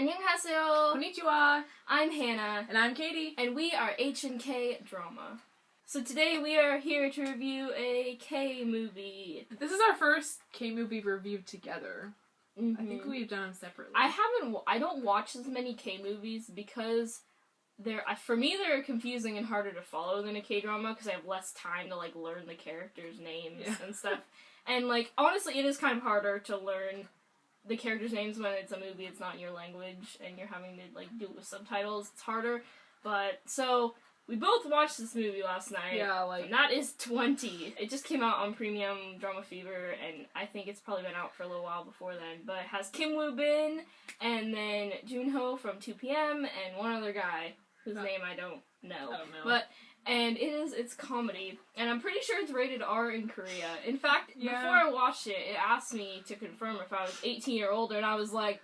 Annyeonghaseyo! Konnichiwa! I'm Hannah. And I'm Katie. And we are H&K Drama. So today we are here to review a K-movie. This is our first K-movie review together. Mm-hmm. I think we've done them separately. I don't watch as many K-movies because for me they're confusing and harder to follow than a K-drama because I have less time to, learn the characters' names and stuff. And, honestly, it is kind of harder to learn the characters' names when it's a movie, it's not in your language, and you're having to, do it with subtitles. It's harder. But, so, we both watched this movie last night. Yeah, and that is 20. It just came out on Premium Drama Fever, and I think it's probably been out for a little while before then. But it has Kim Woo-bin, and then Junho from 2PM, and one other guy, whose name I don't know. And it's comedy, and I'm pretty sure it's rated R in Korea. In fact, before I watched it, it asked me to confirm if I was 18 or older, and I was like,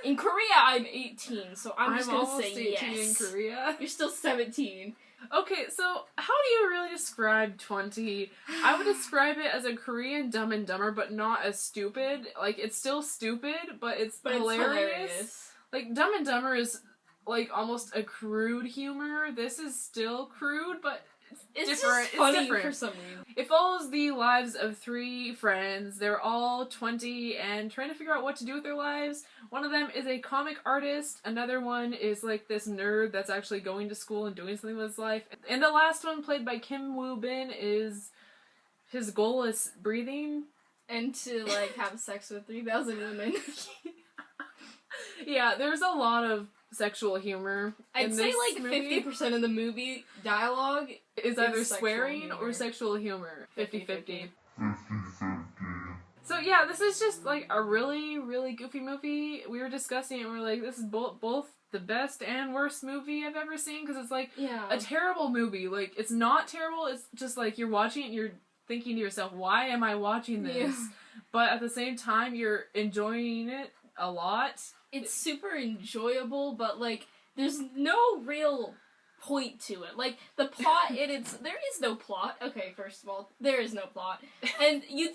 in Korea, I'm 18, so I'm just gonna say yes. 18 in Korea. You're still 17. Okay, so how do you really describe 20? I would describe it as a Korean Dumb and Dumber, but not as stupid. It's still stupid, but it's hilarious. Dumb and Dumber is almost a crude humor. This is still crude, but it's different. Just funny it's different for some reason. It follows the lives of 3 friends. They're all 20 and trying to figure out what to do with their lives. One of them is a comic artist. Another one is this nerd that's actually going to school and doing something with his life. And the last one, played by Kim Woo-bin, is his goal is breathing. And to, have sex with 3,000 women. Yeah, there's a lot of sexual humor. I'd say 50% of the movie dialogue is either swearing or sexual humor. 50-50. So yeah, this is just a really, really goofy movie. We were discussing it and we were like, this is both the best and worst movie I've ever seen, because it's a terrible movie. It's not terrible, it's just you're watching it and you're thinking to yourself, why am I watching this? Yeah. But at the same time, you're enjoying it a lot. It's super enjoyable, but, there's no real point to it. The plot, there is no plot. Okay, first of all, there is no plot. And you'd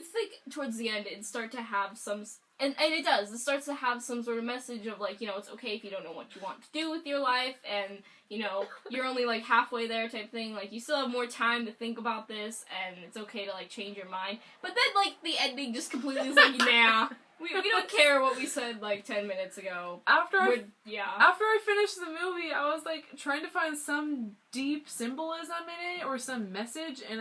think towards the end it'd start to have some, and it does, it starts to have some sort of message of, it's okay if you don't know what you want to do with your life, and, you're only, halfway there type thing. You still have more time to think about this, and it's okay to, change your mind. But then, the ending just completely is nah. We don't care what we said 10 minutes ago. After I finished the movie, I was trying to find some deep symbolism in it or some message, and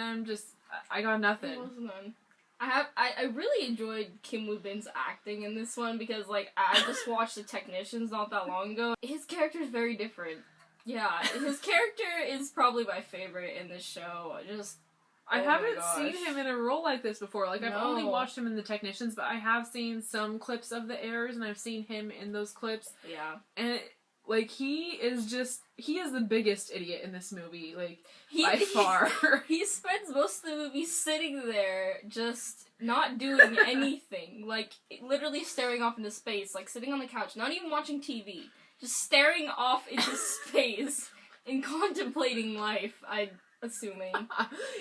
I got nothing. There was none. I really enjoyed Kim Woo-bin's acting in this one because I just watched The Technicians not that long ago. His character is very different. Yeah, his character is probably my favorite in this show. I haven't seen him in a role like this before. I've only watched him in The Technicians, but I have seen some clips of the Heirs, and I've seen him in those clips. Yeah. And, he is the biggest idiot in this movie, by far. He spends most of the movie sitting there, just not doing anything. Literally staring off into space, sitting on the couch, not even watching TV. Just staring off into space and contemplating life, assuming.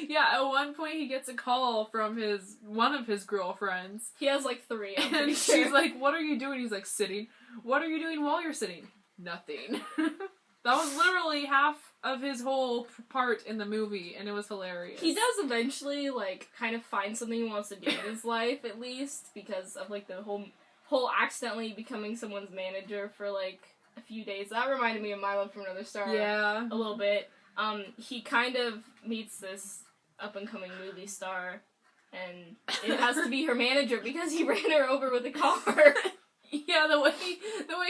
Yeah, at one point he gets a call from one of his girlfriends. He has 3, I'm and sure. She's like, what are you doing? He's sitting. What are you doing while you're sitting? Nothing. That was literally half of his whole part in the movie, and it was hilarious. He does eventually, kind of find something he wants to do in his life, at least, because of, the whole accidentally becoming someone's manager for, a few days. That reminded me of My Love from Another Star. Yeah. A little bit. He kind of meets this up-and-coming movie star, and it has to be her manager because he ran her over with a car. Yeah, the way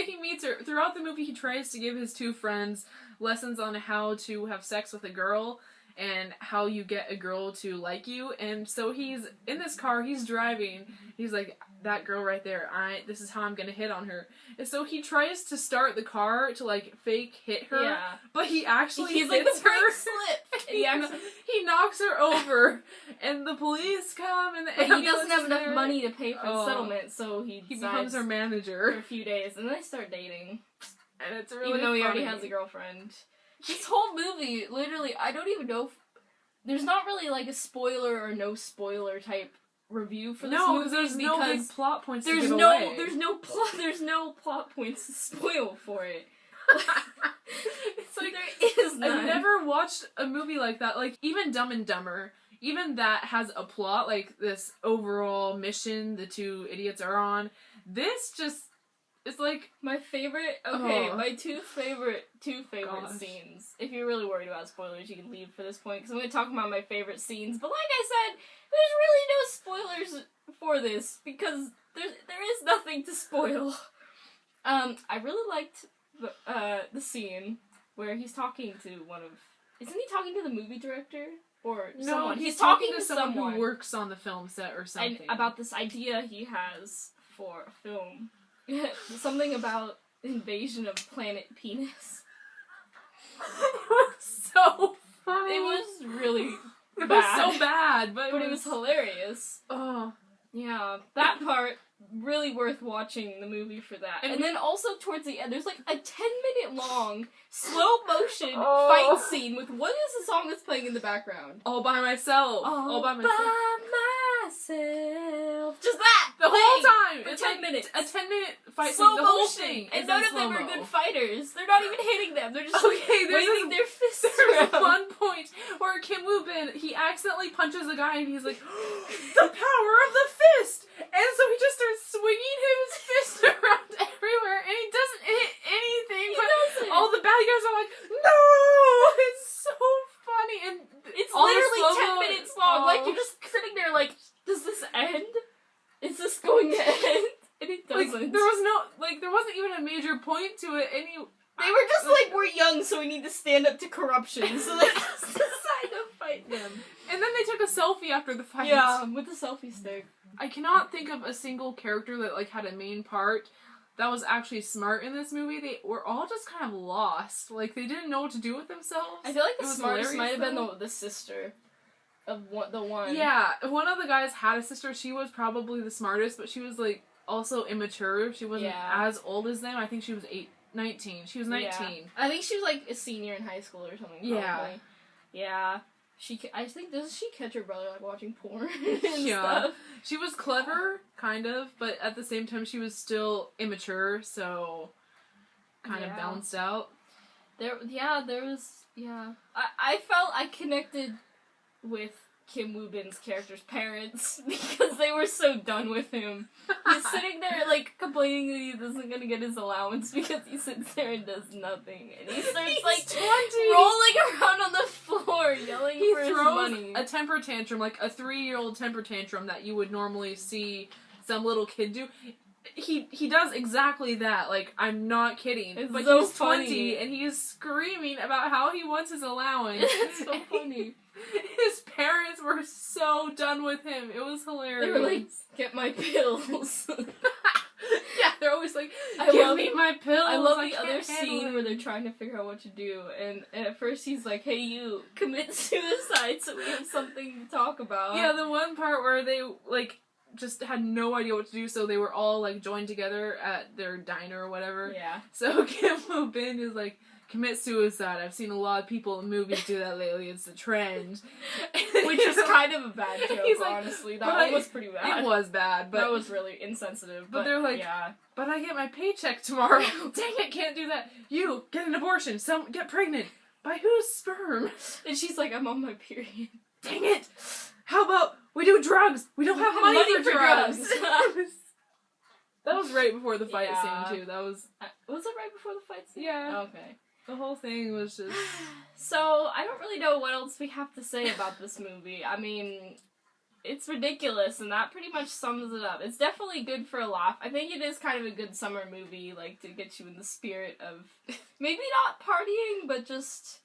he meets her, throughout the movie he tries to give his 2 friends lessons on how to have sex with a girl, and how you get a girl to like you, and so he's in this car, he's driving, he's like, that girl right there, this is how I'm gonna hit on her. And so he tries to start the car to fake hit her, but he actually hits the brake her. Slip. He knocks her over, and the police come, and but he doesn't have enough money to pay for the settlement, so he becomes her manager for a few days, and then they start dating. And it's really even though he funny. already has a girlfriend. This whole movie, literally, I don't even know if there's not really a spoiler or no spoiler type review for this No, movie there's no big plot points to give no away. there's no plot points to spoil for it. It's like there is none. I've never watched a movie like that. Like, even Dumb and Dumber, even that has a plot, like this overall mission the two idiots are on. This just, it's like... My favorite, my two favorite scenes. If you're really worried about spoilers, you can leave for this point, because I'm going to talk about my favorite scenes. But like I said, there's really no spoilers for this, because there is nothing to spoil. I really liked the scene where he's talking to isn't he talking to the movie director? Or someone? He's talking to someone who works on the film set or something. And about this idea he has for a film. Something about invasion of planet penis. It was so funny. It was really It bad. was so bad, but it was hilarious. Oh. Yeah, that part, really worth watching the movie for that. And then also towards the end, there's like a 10-minute long, slow motion fight scene with, what is the song that's playing in the background? All by myself. All by myself. Just that! The whole time! For It's 10 like minutes. A 10-minute fight Slow scene. The whole motion. thing. And is none in of them are slow-mo. good fighters. They're not even hitting them. They're just waving their fists There's around. one point where Kim Woo Bin, he accidentally punches a guy and he's like, the power of the fist! And so he just starts swinging his fist around everywhere and he doesn't hit anything. All the bad guys are like, no! It's so funny. And it's all literally 10 minutes long. Like, you're just sitting there like, does this end? Is this going to end? And it doesn't. Like, there wasn't even a major point to it. They were just like, we're young, so we need to stand up to corruption. So they just decided to fight them. And then they took a selfie after the fight. Yeah, with the selfie stick. I cannot think of a single character that like had a main part that was actually smart in this movie. They were all just kind of lost. Like, they didn't know what to do with themselves. I feel like the smartest might have been the sister of the one. Yeah, one of the guys had a sister. She was probably the smartest, but she was like also immature. She wasn't as old as them. I think she was 19. She was 19. Yeah. I think she was like a senior in high school or something. Probably. Yeah. I think, does she catch her brother like watching porn and stuff? She was clever, kind of, but at the same time she was still immature, so kind of balanced out. I felt I connected with Kim Woo Bin's character's parents because they were so done with him. He's sitting there like complaining that he isn't gonna get his allowance because he sits there and does nothing, and he starts like 20. rolling around on the floor yelling for his money. A temper tantrum, like a 3-year-old temper tantrum that you would normally see some little kid do. He does exactly that. Like, I'm not kidding. It's but so he's 20 funny. and he is screaming about how he wants his allowance. It's so funny. His parents were so done with him. It was hilarious. They were like, get my pills. Yeah, they're always like, give me my pills. I love the other scene where they're trying to figure out what to do, and at first he's like, hey you, commit suicide so we have something to talk about. Yeah, the one part where they, like, just had no idea what to do, so they were all, like, joined together at their diner or whatever. Yeah. So Kim Woo Bin is like, commit suicide. I've seen a lot of people in movies do that lately. It's a trend. Which is kind of a bad joke, like, honestly. That one was pretty bad. It was bad, but... That was really insensitive. But they're like, but I get my paycheck tomorrow. Dang it, can't do that. You, get an abortion. Get pregnant. By whose sperm? And she's like, I'm on my period. Dang it. How about we do drugs? We don't have money for drugs. That was right before the fight scene, too. That was... Was it right before the fight scene? Yeah. Okay. The whole thing was just... So, I don't really know what else we have to say about this movie. I mean, it's ridiculous, and that pretty much sums it up. It's definitely good for a laugh. I think it is kind of a good summer movie, like, to get you in the spirit of maybe not partying, but just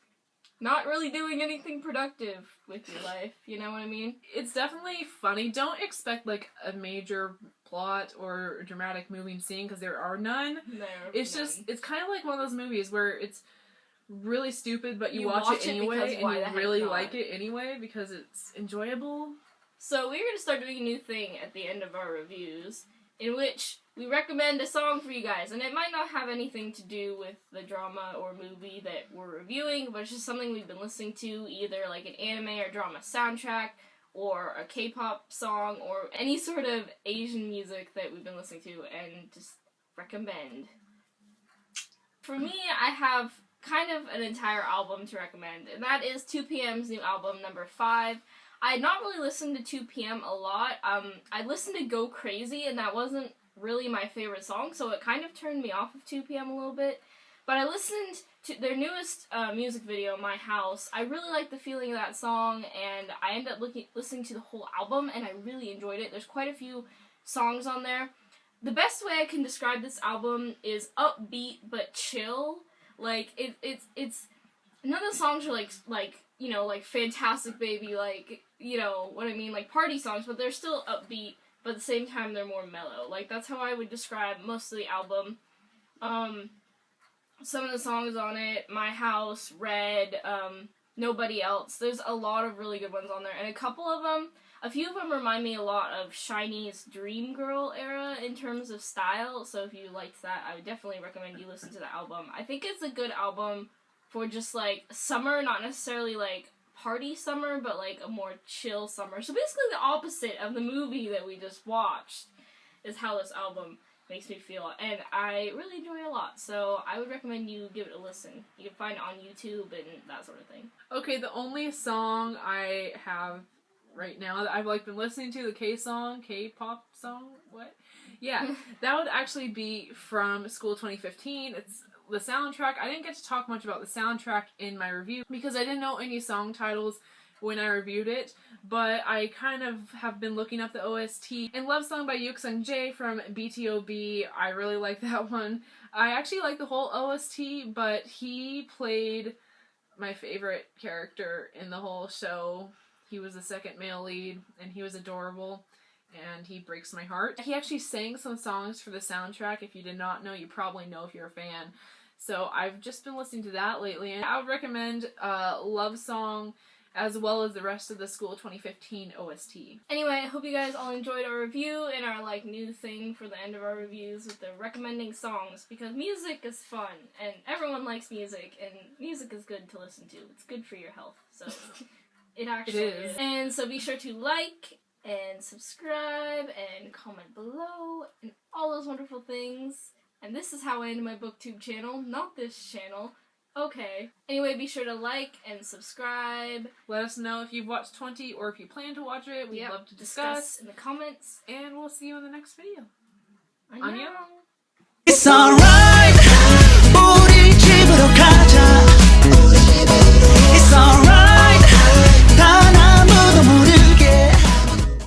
not really doing anything productive with your life. You know what I mean? It's definitely funny. Don't expect, like, a major plot or a dramatic moving scene, because there are none. It's kind of like one of those movies where it's really stupid, but you watch it anyway, and you really like it anyway, because it's enjoyable. So we're going to start doing a new thing at the end of our reviews, in which we recommend a song for you guys, and it might not have anything to do with the drama or movie that we're reviewing, but it's just something we've been listening to, either like an anime or drama soundtrack, or a K-pop song or any sort of Asian music that we've been listening to and just recommend. For me, I have kind of an entire album to recommend, and that is 2PM's new album, number 5. I had not really listened to 2PM a lot. I listened to Go Crazy, and that wasn't really my favorite song, so it kind of turned me off of 2PM a little bit. But I listened to their newest music video, My House. I really liked the feeling of that song, and I ended up listening to the whole album, and I really enjoyed it. There's quite a few songs on there. The best way I can describe this album is upbeat but chill. Like it's none of the songs are like you know, like Fantastic Baby, like, you know what I mean, like party songs, but they're still upbeat, but at the same time they're more mellow. Like, that's how I would describe most of the album. Some of the songs on it, My House, Red, Nobody Else, there's a lot of really good ones on there, and a few of them remind me a lot of SHINee's Dream Girl era in terms of style, so if you liked that, I would definitely recommend you listen to the album. I think it's a good album for just, like, summer, not necessarily, like, party summer, but, like, a more chill summer. So basically the opposite of the movie that we just watched is how this album makes me feel, and I really enjoy it a lot, so I would recommend you give it a listen. You can find it on YouTube and that sort of thing. Okay, the only song I have right now that I've, like, been listening to, the K-pop song, what? Yeah, that would actually be from School 2015. It's the soundtrack. I didn't get to talk much about the soundtrack in my review because I didn't know any song titles when I reviewed it, but I kind of have been looking up the OST. And Love Song by Yuksung Jae from BTOB, I really like that one. I actually like the whole OST, but he played my favorite character in the whole show. He was the second male lead, and he was adorable, and he breaks my heart. He actually sang some songs for the soundtrack. If you did not know, you probably know if you're a fan. So I've just been listening to that lately, and I would recommend Love Song as well as the rest of the School 2015 OST. Anyway, I hope you guys all enjoyed our review and our, like, new thing for the end of our reviews with the recommending songs, because music is fun, and everyone likes music, and music is good to listen to. It's good for your health, so it actually is. And so be sure to like and subscribe and comment below and all those wonderful things. And this is how I end my booktube channel, not this channel. Okay. Anyway, be sure to like and subscribe. Let us know if you've watched 20 or if you plan to watch it. We'd love to discuss in the comments. And we'll see you in the next video. Annyeong. It's alright.